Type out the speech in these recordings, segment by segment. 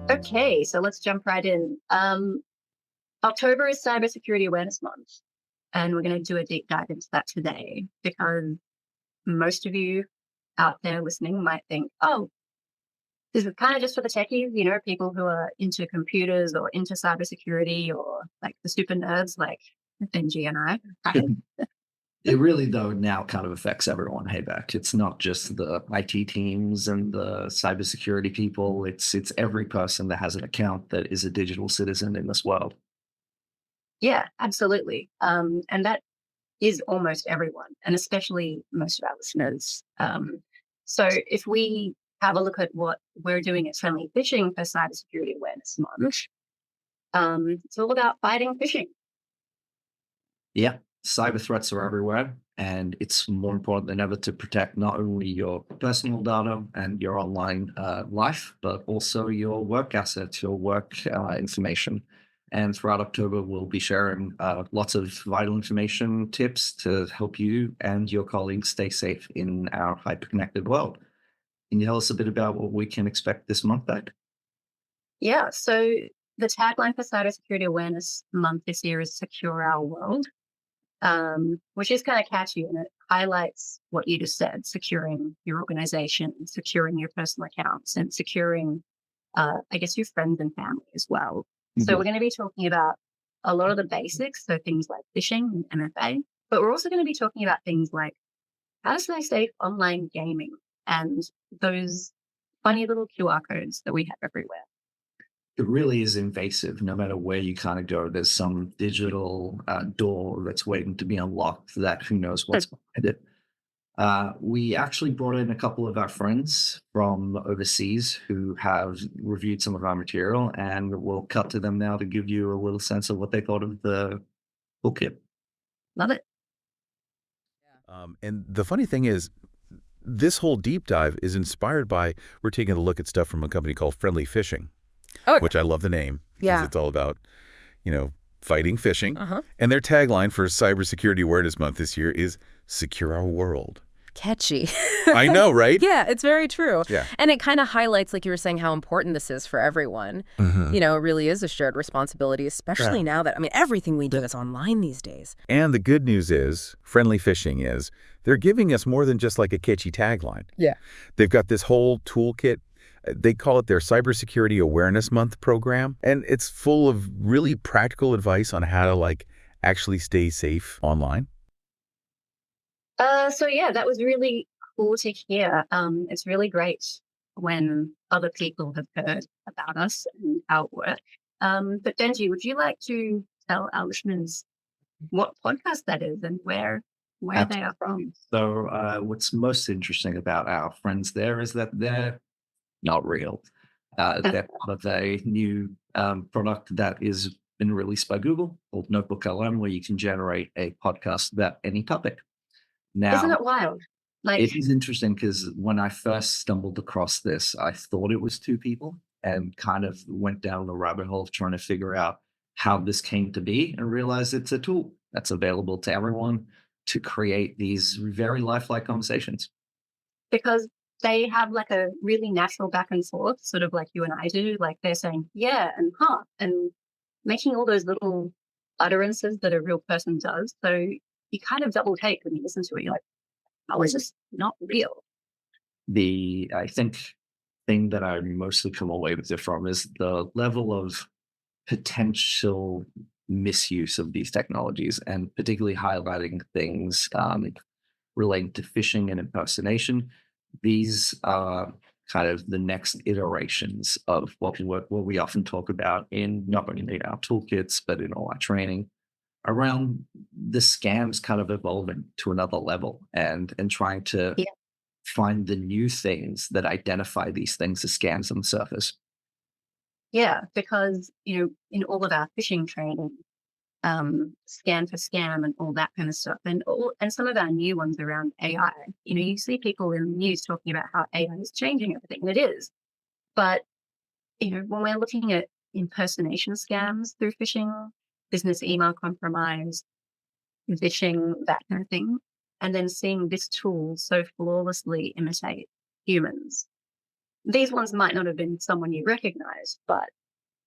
Okay, so let's jump right in. October is Cybersecurity Awareness Month, and we're going to do a deep dive into that today because most of you out there listening might think, oh, this is kind of just for the techies, people who are into computers or into cybersecurity or like the super nerds like Benji and I, right? It really, though, now kind of affects everyone. Hey, Beck, it's not just the IT teams and the cybersecurity people. It's every person that has an account that is a digital citizen in this world. Yeah, absolutely. And that is almost everyone, and especially most of our listeners. So if we have a look at what we're doing at Friendly Phishing for Cybersecurity Awareness Month, it's all about fighting phishing. Yeah, cyber threats are everywhere, and it's more important than ever to protect not only your personal data and your online life, but also your work assets, your work information. And throughout October, we'll be sharing lots of vital information tips to help you and your colleagues stay safe in our hyper-connected world. Can you tell us a bit about what we can expect this month, Beck? Yeah, so the tagline for Cybersecurity Awareness Month this year is Secure Our World, which is kind of catchy, and it highlights what you just said, securing your organization, securing your personal accounts, and securing, I guess, your friends and family as well. So we're going to be talking about a lot of the basics, so things like phishing and MFA, but we're also going to be talking about things like how to stay safe online gaming and those funny little QR codes that we have everywhere. It really is invasive. No matter where you kind of go, there's some digital door that's waiting to be unlocked that who knows what's behind it. We actually brought in a couple of our friends from overseas who have reviewed some of our material, and we'll cut to them now to give you a little sense of what they thought of the toolkit. Love it. And the funny thing is, this whole deep dive is inspired by, we're taking a look at stuff from a company called Friendly Phishing, which I love the name because it's all about, fighting phishing. And their tagline for Cybersecurity Awareness Month this year is Secure Our World. Catchy. I know, right? Yeah, it's very true. Yeah. And it kind of highlights, like you were saying, how important this is for everyone. It really is a shared responsibility, especially now that, everything we do is online these days. And the good news is, Friendly Phishing is, they're giving us more than just like a catchy tagline. Yeah. They've got this whole toolkit. They call it their Cybersecurity Awareness Month program. And it's full of really practical advice on how to actually stay safe online. So yeah, that was really cool to hear. It's really great when other people have heard about us and our work. But Benji, would you like to tell our listeners what podcast that is and where they are from? So what's most interesting about our friends there is that they're not real. They're part of a new product that is been released by Google called Notebook LM, where you can generate a podcast about any topic. Now, isn't it wild? It is interesting because when I first stumbled across this, I thought it was two people and kind of went down the rabbit hole of trying to figure out how this came to be and realized it's a tool that's available to everyone to create these very lifelike conversations. Because they have a really natural back and forth, sort of like you and I do. Like they're saying, yeah, and huh, and making all those little utterances that a real person does. So you kind of double take when you listen to it. You're like, how is this not real? I think, thing that I mostly come away with it from is the level of potential misuse of these technologies, and particularly highlighting things relating to phishing and impersonation. These are kind of the next iterations of what we often talk about in not only our toolkits, but in all our training around the scams kind of evolving to another level and trying to find the new things that identify these things as scams on the surface. Yeah, because, in all of our phishing training, scan for scam and all that kind of stuff, and some of our new ones around AI, you see people in the news talking about how AI is changing everything, and it is. But when we're looking at impersonation scams through phishing, business email compromise, phishing, that kind of thing, and then seeing this tool so flawlessly imitate humans. These ones might not have been someone you recognize, but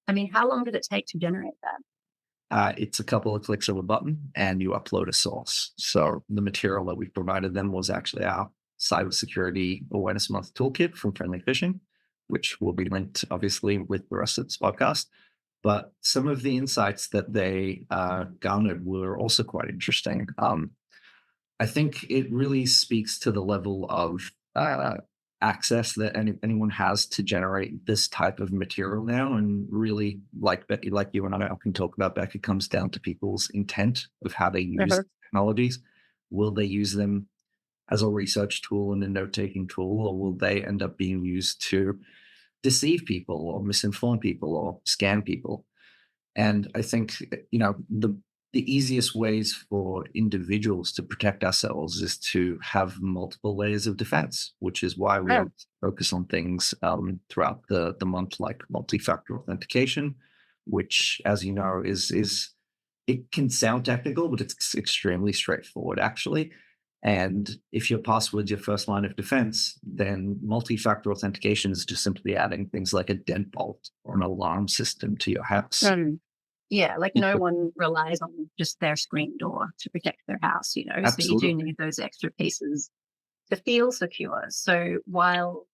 I mean, how long did it take to generate that? It's a couple of clicks of a button and you upload a source. So the material that we provided them was actually our Cybersecurity Awareness Month toolkit from Friendly Phishing, which will be linked obviously with the rest of this podcast. But some of the insights that they garnered were also quite interesting. I think it really speaks to the level of access that anyone has to generate this type of material now. And really, like Becky, like you and I can talk about, Beck, it comes down to people's intent of how they use technologies. Will they use them as a research tool and a note-taking tool, or will they end up being used to deceive people or misinform people or scam people? And I think, the easiest ways for individuals to protect ourselves is to have multiple layers of defense, which is why we focus on things throughout the month, like multi-factor authentication, which, as you know, is it can sound technical, but it's extremely straightforward, actually. And if your password's your first line of defense, then multi-factor authentication is just simply adding things like a deadbolt or an alarm system to your house. Yeah, like no one relies on just their screen door to protect their house, So you do need those extra pieces to feel secure. So while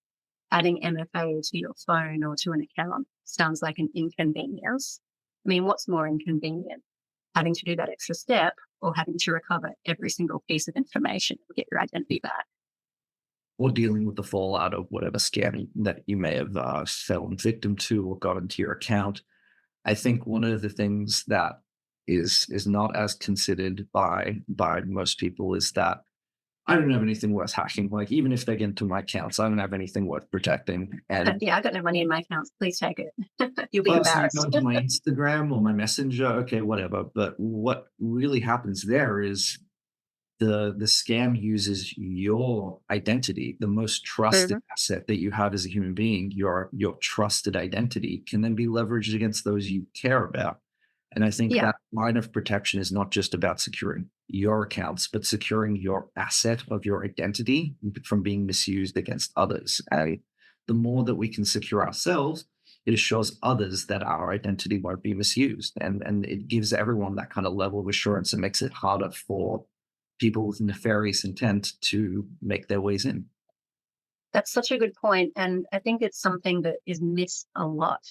adding MFA to your phone or to an account sounds like an inconvenience, I mean, what's more inconvenient? Having to do that extra step or having to recover every single piece of information and get your identity back? Or dealing with the fallout of whatever scam that you may have fallen victim to or got into your account. I think one of the things that is not as considered by most people is that I don't have anything worth hacking. Like, even if they get into my accounts, I don't have anything worth protecting. And yeah, I got no money in my accounts. Please take it. You'll be so embarrassed. you go into my Instagram or my Messenger, okay, whatever. But what really happens there is the scam uses your identity, the most trusted asset that you have as a human being. Your trusted identity can then be leveraged against those you care about. And I think that line of protection is not just about securing your accounts, but securing your asset of your identity from being misused against others. And the more that we can secure ourselves, it assures others that our identity won't be misused. And it gives everyone that kind of level of assurance and makes it harder for people with nefarious intent to make their ways in. That's such a good point. And I think it's something that is missed a lot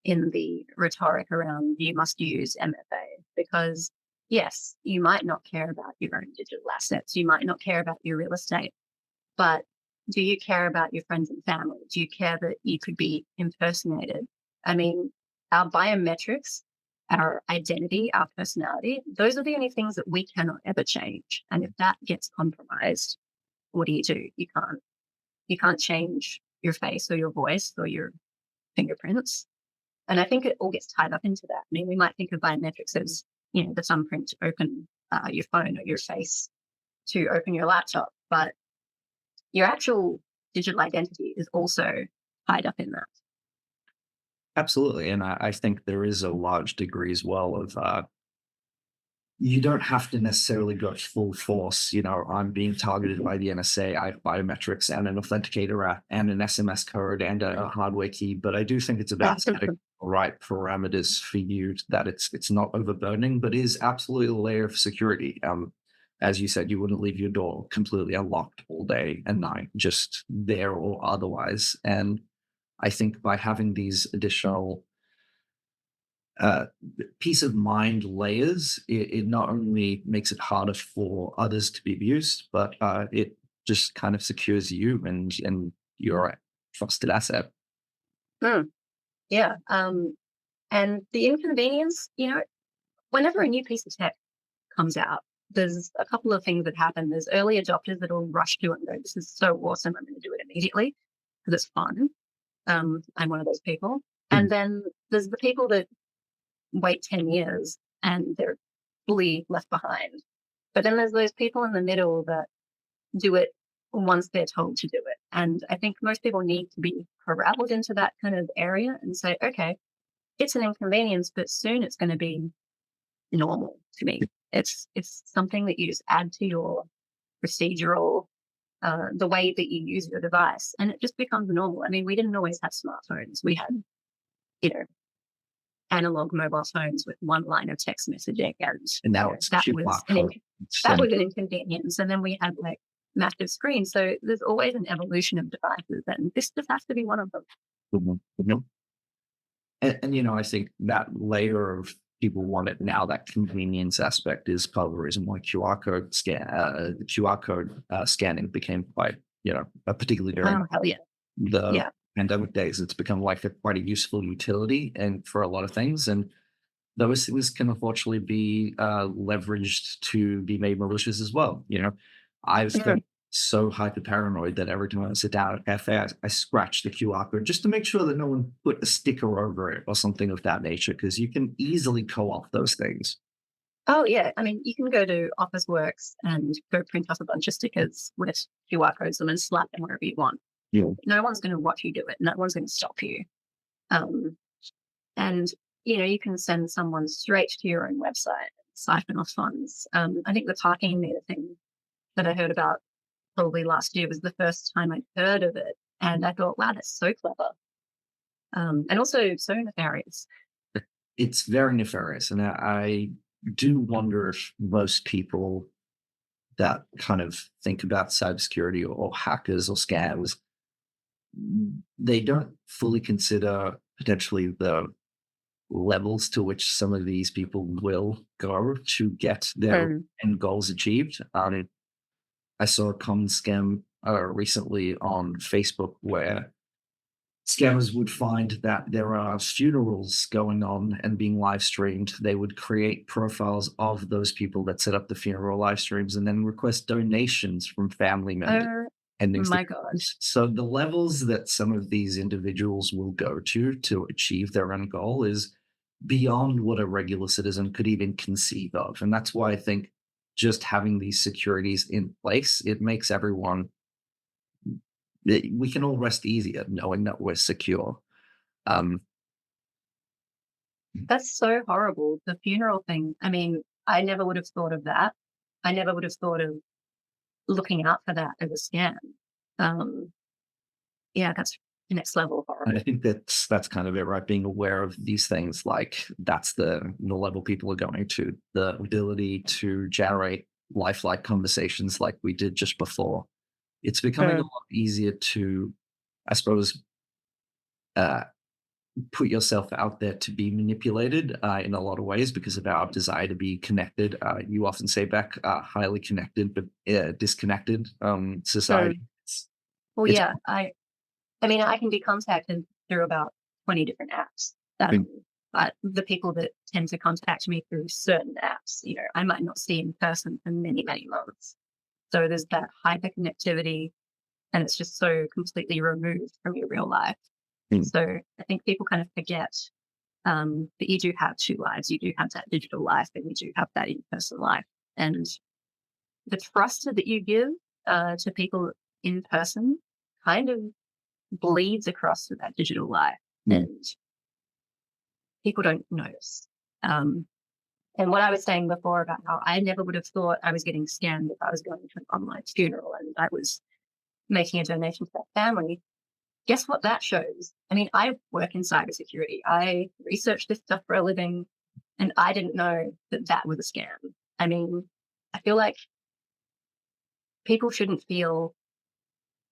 in the rhetoric around you must use MFA, because yes, you might not care about your own digital assets. You might not care about your real estate, but do you care about your friends and family? Do you care that you could be impersonated? I mean, our biometrics, our identity, our personality, those are the only things that we cannot ever change. And if that gets compromised, what do? You can't change your face or your voice or your fingerprints. And I think it all gets tied up into that. I mean, we might think of biometrics as, the thumbprint to open your phone or your face to open your laptop, but your actual digital identity is also tied up in that. Absolutely. And I think there is a large degree as well of you don't have to necessarily go full force. I'm being targeted by the NSA. I have biometrics and an authenticator app and an SMS code and a hardware key. But I do think it's about setting the right parameters for you, that it's not overburdening, but is absolutely a layer of security. As you said, you wouldn't leave your door completely unlocked all day and night, just there or otherwise. And I think by having these additional peace of mind layers, it not only makes it harder for others to be abused, but it just kind of secures you and your trusted asset. Yeah. And the inconvenience, whenever a new piece of tech comes out, there's a couple of things that happen. There's early adopters that will rush to it and go, this is so awesome, I'm going to do it immediately because it's fun. I'm one of those people. And then there's the people that wait 10 years and they're fully left behind. But then there's those people in the middle that do it once they're told to do it. And I think most people need to be corralled into that kind of area and say, okay, it's an inconvenience, but soon it's going to be normal to me. It's something that you just add to your procedural, the way that you use your device, and it just becomes normal. I mean, we didn't always have smartphones. We had, you know, analog mobile phones with one line of text messaging, And now you know, it's that QR was code. that was an inconvenience. And then we had like massive screens. So there's always an evolution of devices, and this just has to be one of them. Mhm. And I think that layer of people want it now, that convenience aspect is part of the reason why QR code scanning became quite, particularly during Oh hell yeah, the yeah. pandemic days. It's become like quite a useful utility and for a lot of things. And those things can unfortunately be leveraged to be made malicious as well. I've Yeah. been so hyper paranoid that every time I sit down at a cafe, I scratch the QR code just to make sure that no one put a sticker over it or something of that nature, because you can easily co-opt those things. Oh yeah. I mean, you can go to Officeworks and go print off a bunch of stickers with QR codes on and slap them wherever you want. Yeah. No one's going to watch you do it. No one's going to stop you. Um, and you can send someone straight to your own website, siphon off funds. I think the parking meter thing that I heard about probably last year was the first time I'd heard of it, and I thought, wow, that's so clever, and also so nefarious. It's very nefarious. And I do wonder if most people that kind of think about cybersecurity or hackers or scams, they don't fully consider potentially the levels to which some of these people will go to get their end goals achieved. I saw a common scam recently on Facebook where scammers would find that there are funerals going on and being live streamed. They would create profiles of those people that set up the funeral live streams and then request donations from family members. Oh Endings my gosh. So the levels that some of these individuals will go to achieve their end goal is beyond what a regular citizen could even conceive of. And that's why I think just having these securities in place, it makes everyone, we can all rest easier knowing that we're secure. Um, That's so horrible. The funeral thing. I mean, I never would have thought of that. I never would have thought of looking out for that as a scam. Um, yeah, that's the next level of and I horrible. think that's kind of it, right? Being aware of these things, like that's the level people are going to, the ability to generate lifelike conversations like we did just before. It's becoming a lot easier to, I suppose, uh, put yourself out there to be manipulated in a lot of ways because of our desire to be connected. You often say, Beck, highly connected but disconnected society. Well, It's yeah, I mean, I can be contacted through about 20 different apps. Mm. The people that tend to contact me through certain apps, I might not see in person for many, many months. So there's that hyper connectivity, and it's just so completely removed from your real life. Mm. So I think people kind of forget that you do have two lives. You do have that digital life, and you do have that in-person life. And the trust that you give to people in person kind of bleeds across to that digital life, Mm. and people don't notice. And what I was saying before about how I never would have thought I was getting scammed if I was going to an online funeral and I was making a donation to that family. Guess what that shows? I mean, I work in cybersecurity. I research this stuff for a living, and I didn't know that that was a scam. I mean, I feel like people shouldn't feel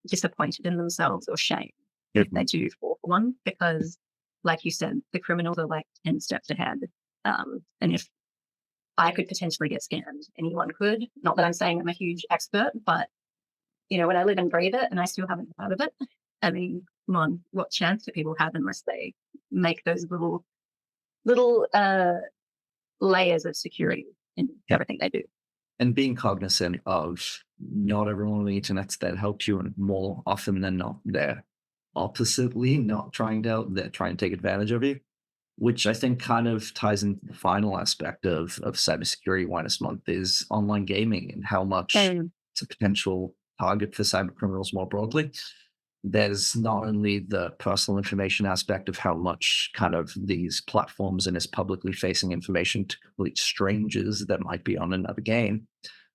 disappointed in themselves or shame if they do fall for one, because, like you said, the criminals are like 10 steps ahead. And if I could potentially get scammed, anyone could. Not that I'm saying I'm a huge expert, but when I live and breathe it and I still haven't heard of it, I mean, come on, what chance do people have unless they make those little layers of security in everything they do? And being cognizant of not everyone on the internet's that helped you, and more often than not, they're oppositely not they're trying to take advantage of you, which I think kind of ties into the final aspect of Cybersecurity Awareness Month is online gaming and how much it's a potential target for cyber criminals more broadly. There's not only the personal information aspect of how much kind of these platforms and its publicly facing information to complete strangers that might be on another game,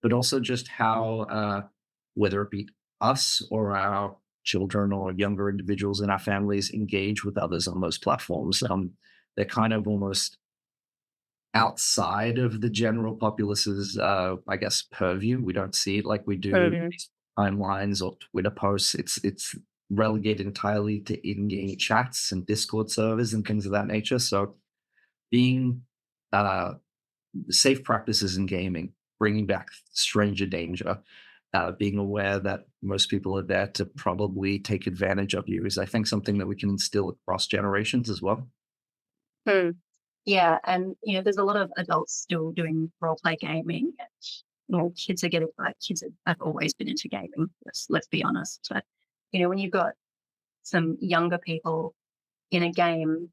but also just how, whether it be us or our children or younger individuals in our families engage with others on those platforms. They're kind of almost outside of the general populace's, I guess, purview. We don't see it like we do these timelines or Twitter posts. It's relegated entirely to in-game chats and Discord servers and things of that nature. So being uh, safe practices in gaming, bringing back stranger danger, being aware that most people are there to probably take advantage of you is, I think, something that we can instill across generations as well. Hmm. Yeah, and there's a lot of adults still doing role play gaming. Kids are getting kids have always been into gaming. Let's be honest. But when you've got some younger people in a game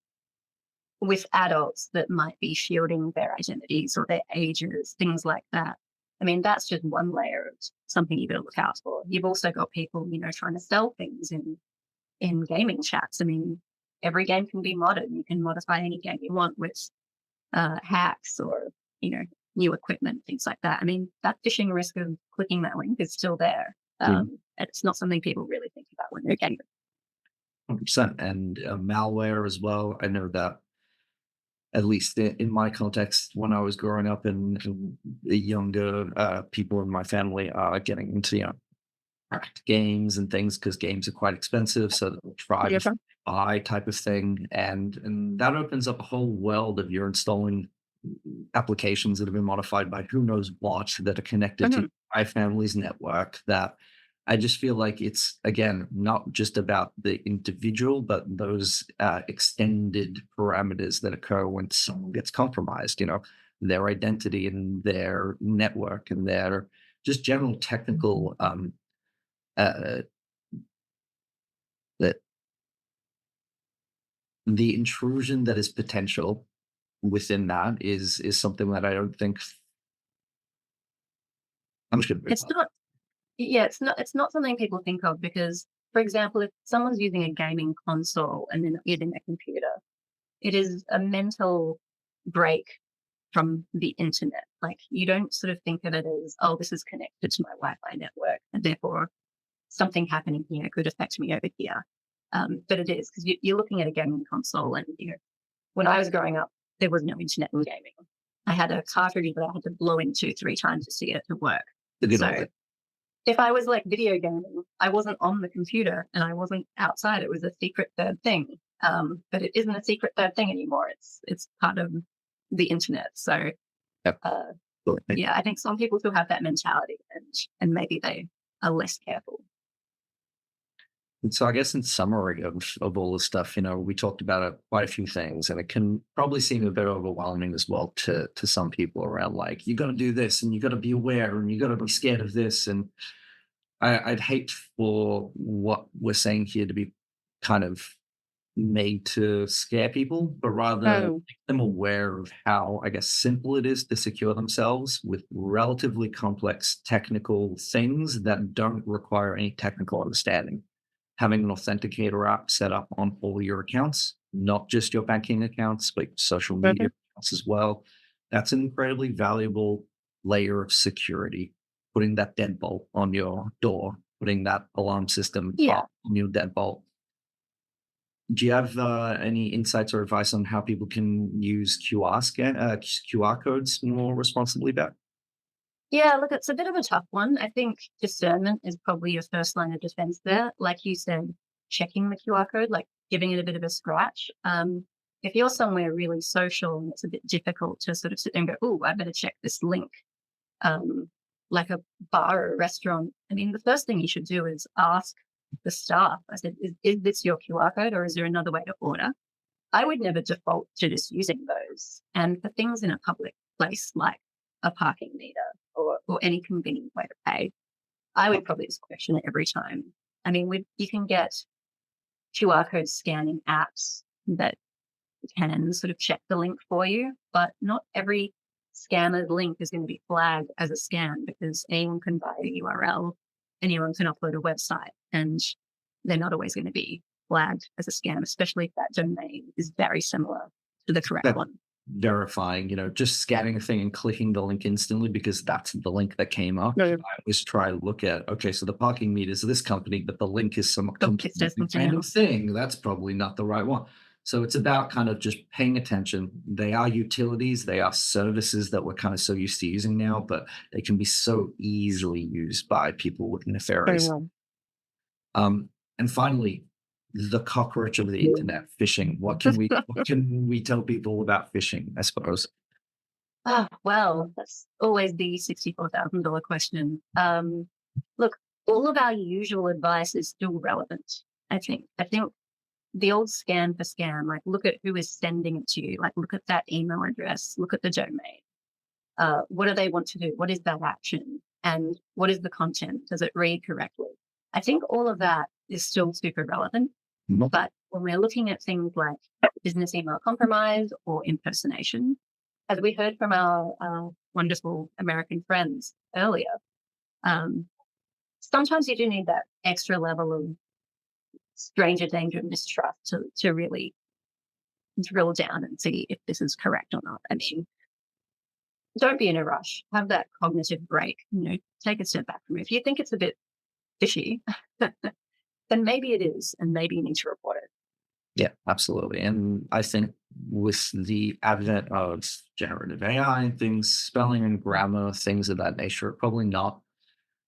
with adults that might be shielding their identities or their ages, things like that. I mean, that's just one layer of something you've got to look out for. You've also got people, trying to sell things in gaming chats. I mean, every game can be modded. You can modify any game you want with hacks or, new equipment, things like that. I mean, that phishing risk of clicking that link is still there. It's not something people really think about when they're gaming. 100%. And malware as well. I know that, at least in my context, when I was growing up and the younger people in my family are getting into cracked games and things because games are quite expensive, so they'll try to buy type of thing, and that opens up a whole world of you're installing applications that have been modified by who knows what that are connected to my family's network. That I just feel like it's, again, not just about the individual, but those extended parameters that occur when someone gets compromised, their identity and their network and their just general technical uh, that the intrusion that is potential within that is something that I don't think I'm just going to. It's not. Yeah, it's not something people think of because, for example, if someone's using a gaming console and they're not using a computer, it is a mental break from the internet. Like, you don't sort of think of it as, oh, this is connected to my Wi-Fi network, and therefore something happening here could affect me over here. But it is, because you're looking at a gaming console, and when I was growing up, there was no internet in gaming. I had a cartridge that I had to blow into 3 times to see it to work. So if I was like video gaming, I wasn't on the computer and I wasn't outside. It was a secret third thing. But it isn't a secret third thing anymore. It's part of the internet. So Yep. yeah, I think some people still have that mentality, and maybe they are less careful. And so I guess in summary of all this stuff, we talked about quite a few things, and it can probably seem a bit overwhelming as well to some people around, like, you got to do this and you got to be aware and you got to be scared of this. And I'd hate for what we're saying here to be kind of made to scare people, but rather make them aware of how, I guess, simple it is to secure themselves with relatively complex technical things that don't require any technical understanding. Having an authenticator app set up on all your accounts, not just your banking accounts, but social media accounts as well. That's an incredibly valuable layer of security. Putting that deadbolt on your door, putting that alarm system on your deadbolt. Do you have any insights or advice on how people can use QR codes more responsibly back? Yeah, look, it's a bit of a tough one. I think discernment is probably your first line of defense there. Like you said, checking the QR code, like giving it a bit of a scratch. If you're somewhere really social and it's a bit difficult to sort of sit there and go, oh, I better check this link, like a bar or a restaurant, I mean, the first thing you should do is ask the staff. I said, is this your QR code or is there another way to order? I would never default to just using those. And for things in a public place like a parking meter or any convenient way to pay, I would probably just question it every time. I mean, you can get QR code scanning apps that can sort of check the link for you, but not every scammer's link is going to be flagged as a scam because anyone can buy a URL anyone can upload a website, and they're not always going to be flagged as a scam, especially if that domain is very similar to the correct That one. verifying, just scanning a thing and clicking the link instantly because that's the link that came up. Yeah. I always try to look at, okay, so the parking meter is this company, but the link is some It completely says something random else. thing. That's probably not the right one. So it's about kind of just paying attention. They are utilities, they are services that we're kind of so used to using now, but they can be so easily used by people with nefarious. Very well. And finally, the cockroach of the internet, phishing. What can we tell people about phishing, I suppose? Ah, well, that's always the $64,000 question. Look, all of our usual advice is still relevant, I think. I think the old scan for scam, like look at who is sending it to you, like look at that email address, look at the domain. What do they want to do? What is that action? And what is the content? Does it read correctly? I think all of that is still super relevant. But when we're looking at things like business email compromise or impersonation, as we heard from our wonderful American friends earlier, sometimes you do need that extra level of stranger danger and mistrust to really drill down and see if this is correct or not. I mean, don't be in a rush. Have that cognitive break. Take a step back from it. If you think it's a bit fishy, then maybe it is, and maybe you need to report it. Yeah, absolutely. And I think with the advent of generative AI and things, spelling and grammar, things of that nature, are probably not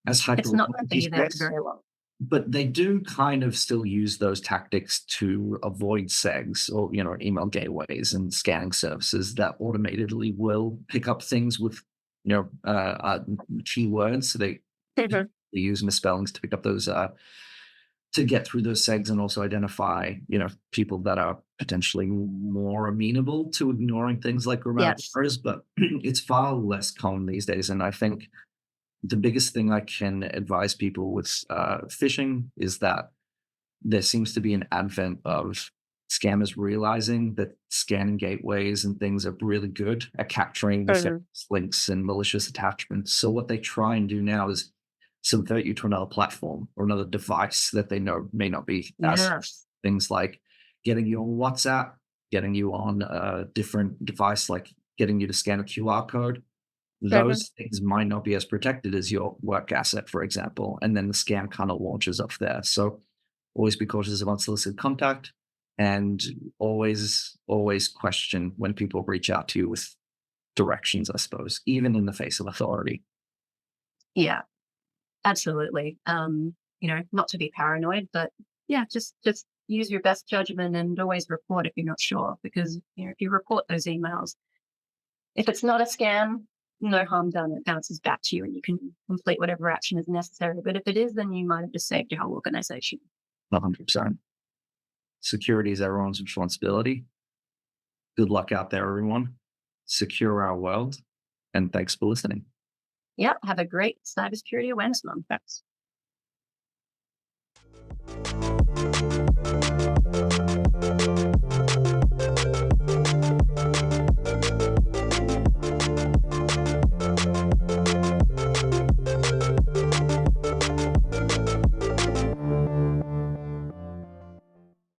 as hyper It's not going to these be there for days. very long. But they do kind of still use those tactics to avoid segs or, email gateways and scanning services that automatically will pick up things with, keywords. So they use misspellings to pick up those, to get through those segs and also identify, people that are potentially more amenable to ignoring things like grammatical Yes. errors. But it's far less common these days. And I think the biggest thing I can advise people with phishing is that there seems to be an advent of scammers realizing that scanning gateways and things are really good at capturing nefarious links and malicious attachments. So what they try and do now is subvert you to another platform or another device that they know may not be as Yes. things like getting you on WhatsApp, getting you on a different device, like getting you to scan a QR code. Those things might not be as protected as your work asset, for example, and then the scam kind of launches up there. So always be cautious of unsolicited contact, and always question when people reach out to you with directions, I suppose, even in the face of authority. Yeah, absolutely. Not to be paranoid, but yeah, just use your best judgment and always report if you're not sure, because if you report those emails, if it's not a scam, no harm done. It bounces back to you and you can complete whatever action is necessary. But if it is, then you might have just saved your whole organization. 100%. Security is everyone's responsibility. Good luck out there, everyone. Secure our world. And thanks for listening. Yep. Have a great Cybersecurity Awareness Month. Thanks.